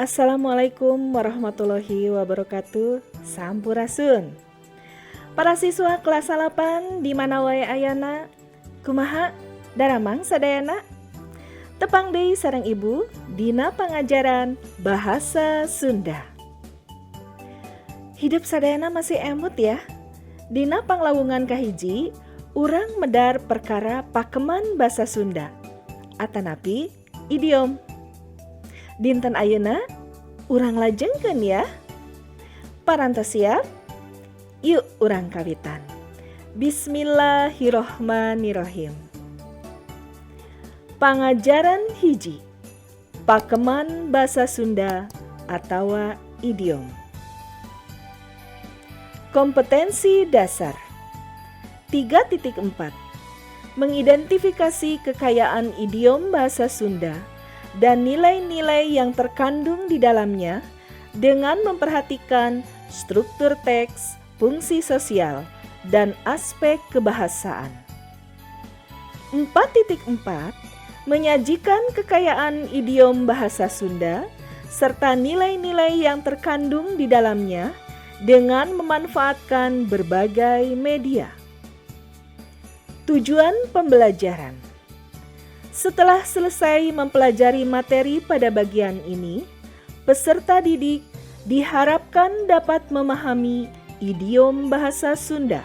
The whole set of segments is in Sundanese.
Assalamualaikum warahmatullahi wabarakatuh. Sampurasun. Para siswa kelas 8 di mana wae ayana, kumaha daramang sadayana? Tepang deui sareng Ibu dina pangajaran Bahasa Sunda. Hidup sadayana masih emut ya. Dina panglawungan kahiji, urang medar perkara pakeman basa Sunda. Atanapi idiom. Dinten ayeuna urang lajengkeun ya. Parantos siap? Yuk urang kawitan. Bismillahirrohmanirrohim. Pangajaran hiji. Pakeman basa Sunda atawa idiom. Kompetensi dasar 3.4. Mengidentifikasi kekayaan idiom bahasa Sunda dan nilai-nilai yang terkandung di dalamnya dengan memperhatikan struktur teks, fungsi sosial, dan aspek kebahasaan. 4.4. Menyajikan kekayaan idiom bahasa Sunda serta nilai-nilai yang terkandung di dalamnya dengan memanfaatkan berbagai media. Tujuan pembelajaran. Setelah selesai mempelajari materi pada bagian ini, peserta didik diharapkan dapat memahami idiom bahasa Sunda,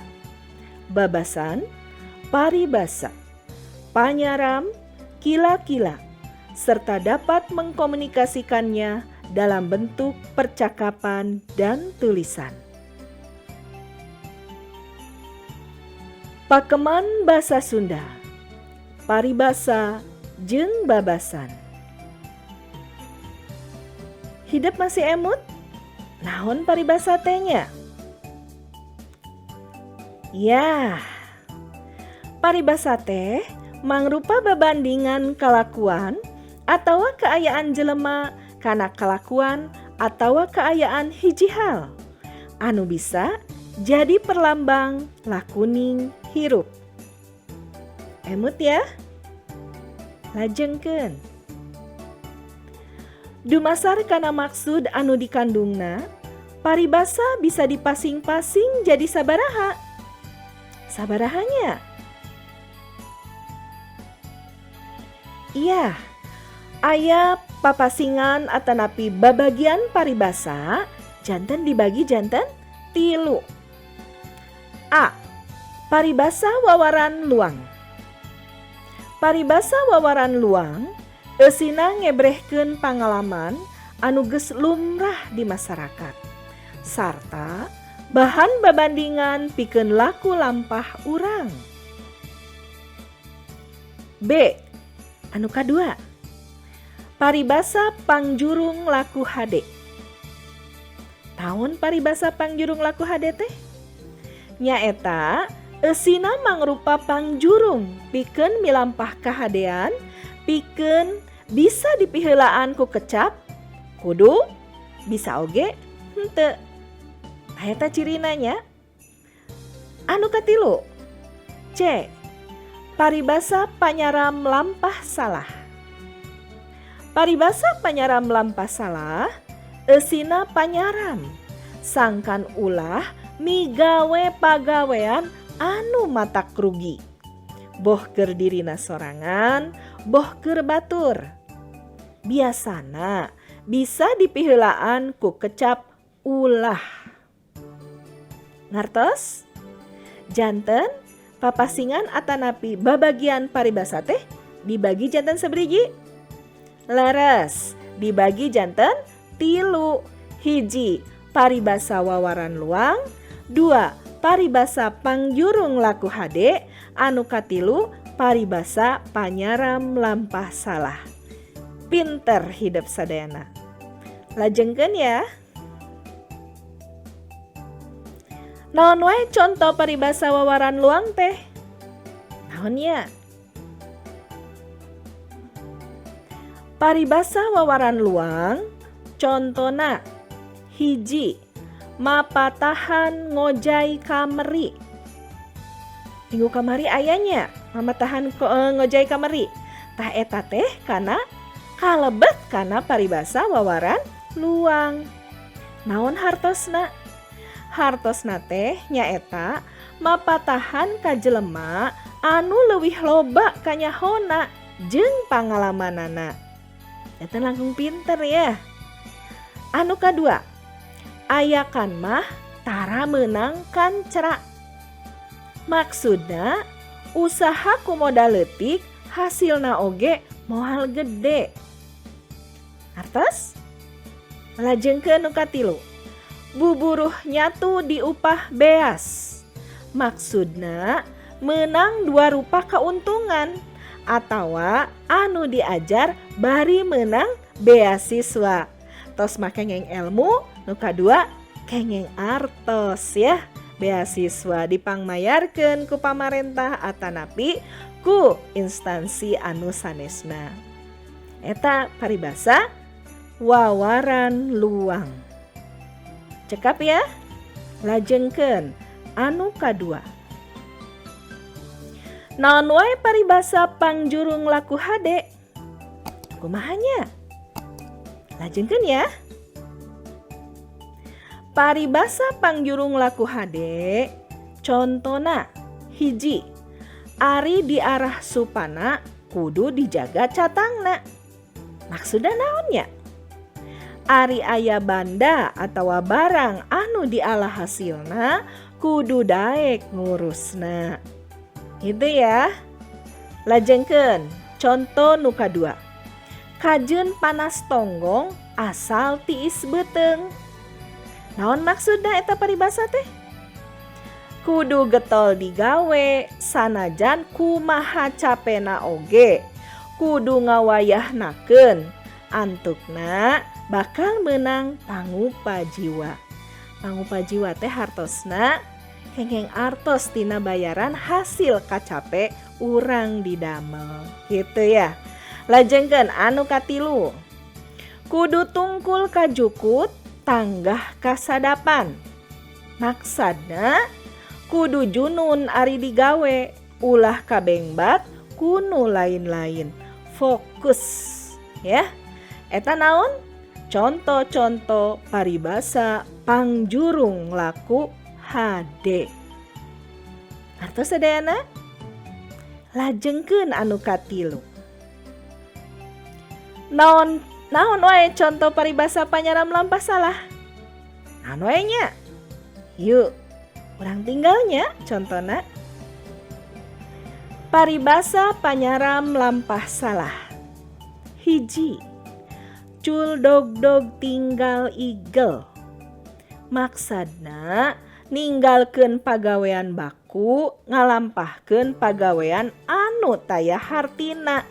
babasan, paribasa, panyaram, kila-kila, serta dapat mengkomunikasikannya dalam bentuk percakapan dan tulisan. Pakeman basa Sunda, paribasa jeung babasan. Hidup masih emut? Naon paribasa teh nya? Yah, paribasa teh mangrupa babandingan kalakuan atawa kaayaan jelema kana kalakuan atawa kaayaan hiji hal anu bisa jadi perlambang lakuning hirup. Emut ya? Lajengkeun. Dumasar kana maksud anu dikandungna, paribasa bisa dipasing-pasing jadi sabaraha? Sabarahanya? Iya, aya papasingan atanapi babagian paribasa janten dibagi janten 3. A. Paribasa wawaran luang. Paribasa wawaran luang eusina ngebrehkeun pangalaman anu geus lumrah di masyarakat sarta bahan babandingan pikeun laku lampah urang. B. Anu kadua, paribasa pangjurung laku hade. Taun paribasa pangjurung laku hade teh? Nyaeta eusina mangrupa pangjurung pikeun milampah kahadean pikeun bisa dipiheulaan ku kecap, kudu bisa oge henteu. Eta cirina nya. Anu katilu, C. Paribasa panyaram lampah salah. Paribasa panyaram lampah salah eusina panyaram sangkan ulah migawe pagawean anu matak rugi. Boh keur dirina sorangan, boh keur batur. Biasana bisa dipiheulaan ku kecap ulah. Ngartos? Janten papasingan atanapi babagian paribasa teh dibagi janten sabriji? Leres, dibagi janten 3. Hiji, paribasa wawaran luang. 2. Paribasa pangjurung laku hade. Anu katilu, paribasa panyaram lampah salah. Pinter hidup sadayana. Lajengkeun ya. Naon wae contoh paribasa wawaran luang teh? Naon nya? Paribasa wawaran luang contona hiji, mapatahan ngojai kameri. Minggu kamari ayanya mamatahan ngojai kameri. Tah eta teh kana kalebet kana paribasa wawaran luang. Naon hartosna? Hartosna teh nyaeta mapatahan ka jelema anu leuwih loba kanyahona jeung pangalamanana. Eta langkung pinter ya. Anu kadua, ayakan mah tara menangkan cerak. Maksudna usaha ku modal leutik hasilna oge moal gede. Artos? Lajengkeun nu katilu. Buburuh nyatu diupah beas. Maksudna menang dua rupa keuntungan atawa anu diajar bari menang beasiswa. Tos mah kengeng ilmu, nu kadua kengeng artos ya. Beasiswa dipangmayarkeun ku pamarentah atanapi ku instansi anu sanesna. Eta paribasa wawaran luang. Cekap ya. Lajengkeun anu kadua. Naon wae paribasa pangjurung laku hade? Kumahanya? Lajengkeun ya. Paribasa pangjurung laku hade, contona hiji, ari di arah supana kudu dijaga catangna. Maksudna naonnya? Ari aya banda atawa barang anu dialah hasilna kudu daek ngurusna. Gitu ya. Lajengkeun contoh nu kadua. Kajeun panas tonggong asal tiis beteung. Naon maksudna eta paribasa teh? Kudu getol digawe sanajan kumaha capena oge. Kudu ngawayahnakeun. Antukna bakal menang pangupa jiwa. Pangupa jiwa teh hartosna kengeng artos tina bayaran hasil kacape urang didamel. Gitu ya. Lajengkeun anu katilu. Kudu tungkul kajukut tanggah kasadapan. Maksudna kudu junun ari digawe ulah kabengbat kunu lain-lain. Fokus ya. Eta naon? Contoh-contoh paribasa pangjurung laku hade. Artos sadayana? Lajengkeun anu katilu. Naon wae contoh paribasa panyaram lampah salah? Naon wae nya? Yuk, urang tinggalnya contona. Paribasa panyaram lampah salah. Hiji, cul dog tinggal igel. Maksudna ninggalkeun pagawean baku ngalampahkeun pagawean anu taya hartina.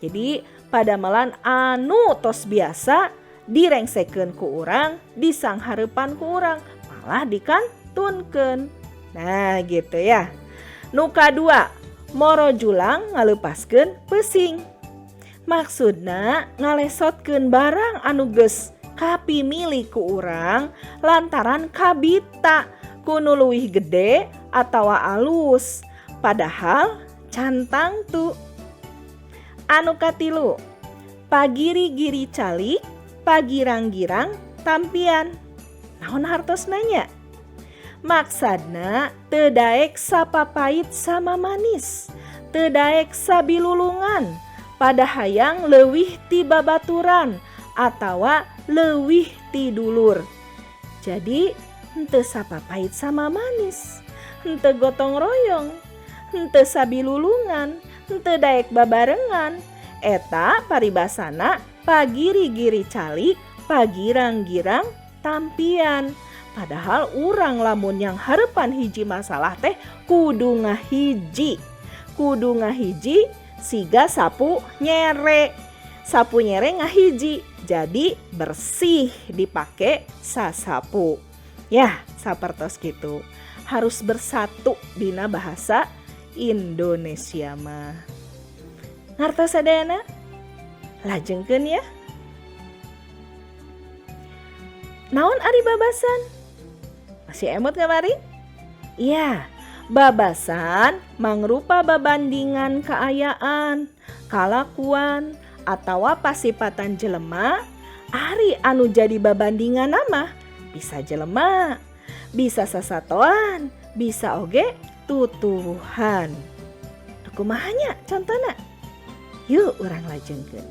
Jadi padamelan anu tos biasa direngsekeun ku urang, disanghareupan ku urang, malah dikantunkeun. Nah gitu ya. Nu kadua, moro julang ngaleupaskeun pesing. Maksudna ngalesotkeun barang anu geus kapimili ku urang lantaran kabita kuno leuwih gede atawa alus padahal cantang tu. Anu katilu, pagiri-giri calik, pagirang-girang tampian. Naon hartos nanya? Maksudna teu daek sapapait sama manis, teu daek sabilulungan, pada hayang leuwih ti babaturan atawa leuwih ti dulur. Jadi henteu sapapait sama manis, henteu gotong royong, henteu sabilulungan, henteu daek babarengan. Eta paribasana pagiri-giri calik, pagirang-girang tampian. Padahal urang lamun yang hareupan hiji masalah teh kudu ngahiji. Kudu ngahiji siga sapu nyere. Sapu nyere ngahiji. Jadi bersih dipake sasapu. Ya, sapertos gitu. Harus bersatu dina bahasa Indonesia mah. Ngartos sadayana? Lajengkeun ya. Naon ari babasan? Masih emot kamari? Iya, babasan mangrupa babandingan kaayaan, kalakuan, atawa pasipatan jelema Ari anu jadi babandingan nama bisa jelema, bisa sasatoan, bisa oge tutuwuhan. Kumahanya contohna? Yuk urang lajengkeun.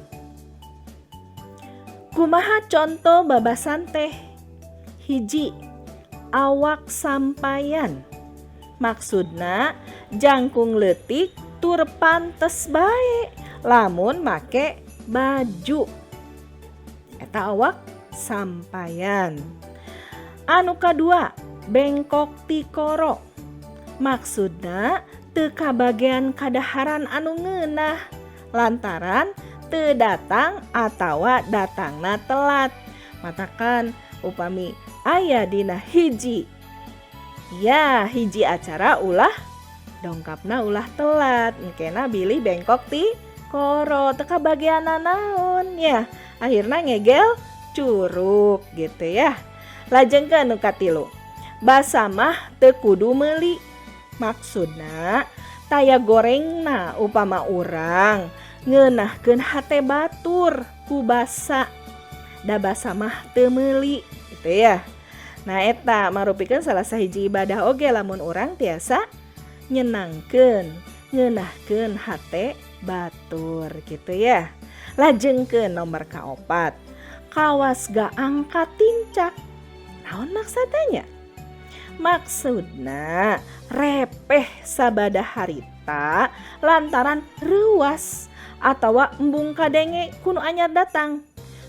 Kumaha contoh babasan teh? Hiji, awak sampayan. Maksudna jangkung leutik tur pantes bae lamun make baju. Eta awak sampayan. Anu kadua, bengkok ti koro. Maksudna teu kabagean kadaharan anu ngeunah lantaran teu datang atawa datangna telat. Matakan upami aya dina hiji acara ulah dongkapna ulah telat, engkena bilih bengkok ti koro teu kabageanna naon ya. Akhirna ngegel curug gitu ya. Lajengkeun nu katilu. Basa mah teu kudu meuli. Maksudna taya gorengna upama urang ngeunahkeun hate batur ku basa. Da basa mah teu meuli gitu ya. Nah eta marupikeun salah sahiji ibadah oge lamun urang tiasa nyenangkeun, ngeunahkeun hate batur gitu ya. Lajengkeun nomor kaopat. Kawas gaang katincak. Naon maksudnya? Maksudna repeh sabada harita lantaran ruas atawa embung kadenge kuno anyar datang.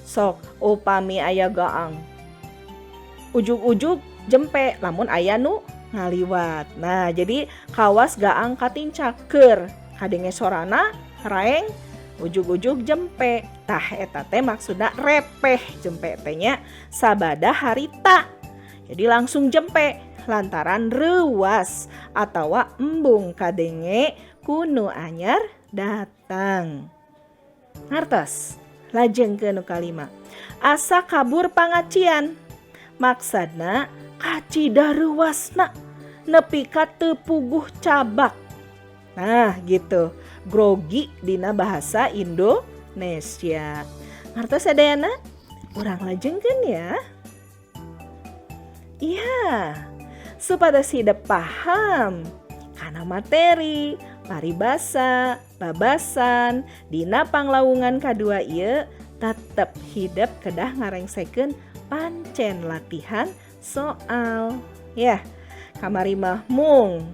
Sok upami aya gaang ujug-ujug jempe lamun aya nu ngaliwat. Nah jadi kawas gaang katincaker kadenge sorana raeng ujug-ujug jempe. Tah eta teh maksudna repeh jempe teh nya sabada harita. Jadi langsung jempe lantaran reuas atawa embung kadenge kuno anyar datang. Ngartos? Lajengkeun nu kalima. Asa kabur pangacian. Maksudna kacida reuasna nepi ka teu puguh cabak. Nah gitu. Grogi dina bahasa Indonesia. Ngartos sadayana? Urang lajengkeun ya. Iya. Supaya hidup paham karena materi, paribasa, babasan, dina panglawungan kadua ieu tetep hidup kedah ngarengsekeun pancen latihan soal. Ya, kamari mah mung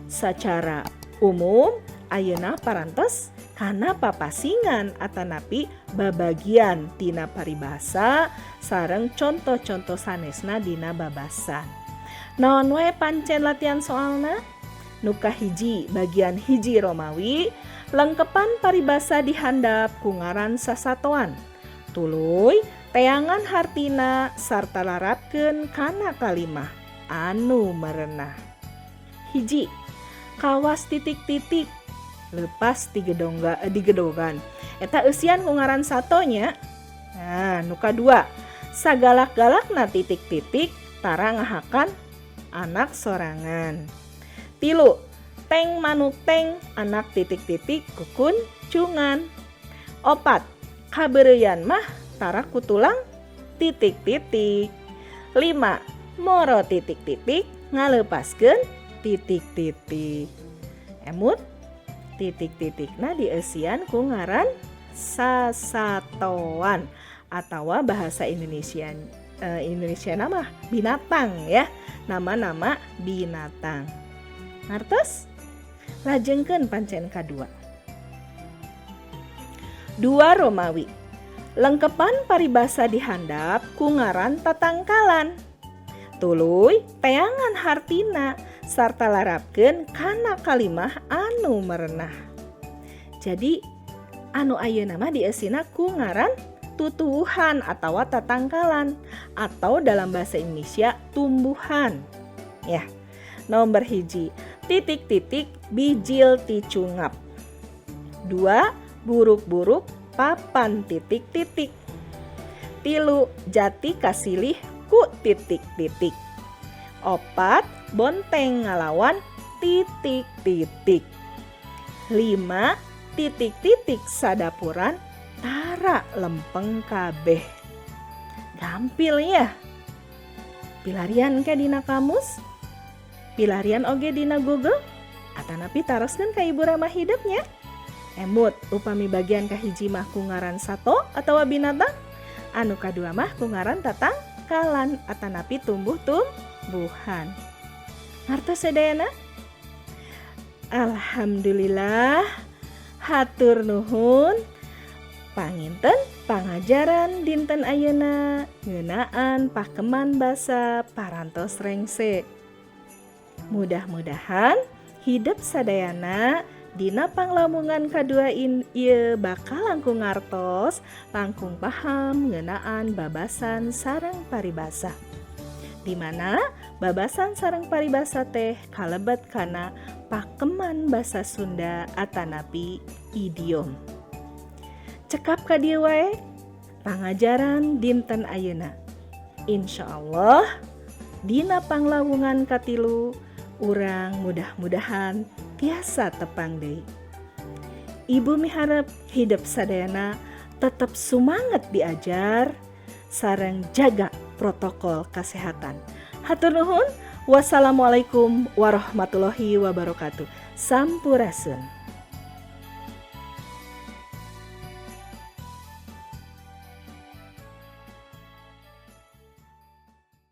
secara umum ayeuna parantos kana papasingan atanapi babagian tina paribasa sareng contoh-contoh sanesna dina babasan. Naon wae pancen latihan soalna? Nu kahiji bagian hiji Romawi, lengkepan paribasa dihandap ku ngaran sasatoan. Tuluy teangan hartina sarta larapkeun kana kalimah anu merenah. Hiji, kawas titik-titik lepas digedongan. Eta eusian ku ngaran satonya. Nah, nu kadua, sagalak-galakna titik-titik tara ngahakan anak sorangan. Tilu, teng manuk teng anak titik-titik kukun cungan. Opat, kabeureyan mah tara kutulang titik-titik. 5, moro titik-titik ngalepaskeun titik-titik. Emut titik-titikna dieusian ku ngaran sasatoan atawa bahasa Indonesia nama binatang ya. Nama-nama binatang. Ngartos? Lajengkeun pancen kadua. 2 Romawi. Lengkepan paribasa dihandap ku ngaran tatangkalan. Tuluy teangan hartina sarta larapkeun kana kalimah anu merenah. Jadi anu ayeuna mah dieusina ku ngaran tutuwuhan atau tatangkalan atau dalam bahasa Indonesia tumbuhan. Ya. Nomor hiji, titik-titik bijil ticungap. 2, buruk-buruk papan titik-titik. 3, jati kasilih ku titik-titik. 4, bonteng ngalawan titik-titik. 5, titik-titik sadapuran tara lempeng kabeh. Gampil ya. Pilarian ke dina kamus, pilarian oge dina Google, atanapi taroskeun ka ibu ramah hidupnya. Emut upami bagian kahiji mah ku ngaran sato atawa binatang, anu kadua mah ku ngaran tatangkalan atanapi tumbuh-tumbuhan. Ngartos sadayana? Alhamdulillah, hatur nuhun. Panginten pangajaran dinten ayeuna ngeunaan pakeman basa parantos rengse. Mudah-mudahan hidup sadayana dina panglamungan kadua ieu bakal langkung ngartos, langkung paham ngeunaan babasan sareng paribasa. Di mana babasan sareng paribasa teh kalebet kana pakeman basa Sunda atanapi idiom. Cekap ka dieu wae pangajaran dinten ayeuna. Insyaallah dina panglawungan katilu urang mudah-mudahan tiasa tepang deui. Ibu miharep hidup sadayana tetap semangat diajar sareng jaga protokol kesehatan. Hatur nuhun. Wassalamualaikum warahmatullahi wabarakatuh. Sampurasun.